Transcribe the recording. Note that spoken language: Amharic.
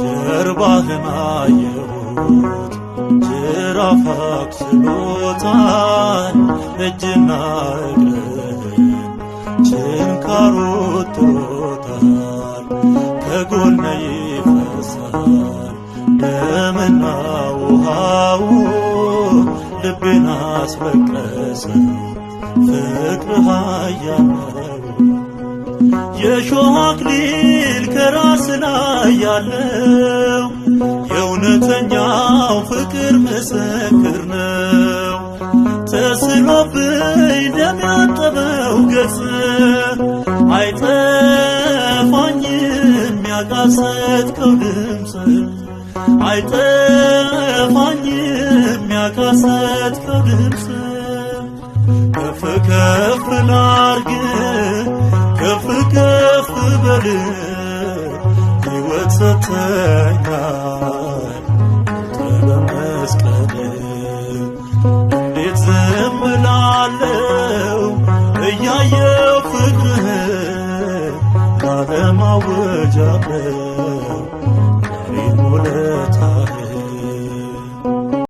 ጀርባህን አየሁት ጅራፍ አቁስሎታል እጅና እግርህን ችንካሩ ወጥሮታል። ከጎነ ይፈሳል ደምና ውሃው ልቤን አስለቀሰው ፍቅርህ ኃያል ነው። የሾህ አክሊል ከራስ ላይ ያለው የእውነተኛው ፍቅር ምስክር ነው። ተስሎብኝ ደም ያጠበው ገጽ አይጠፋኝም ያቃሰትከው ድምፅ አይጠፋኝም ያቃሰትከው ድምፅ። ከፍ ከፍ ላርግ ከፍ ከፍ በል ሕይወት ሰጥተኛል በመስቀል። እንዴት ዝም እላለሁ እያየሁ ፍቅርህን ላለማወጃለሁ ዛሬም ውለታ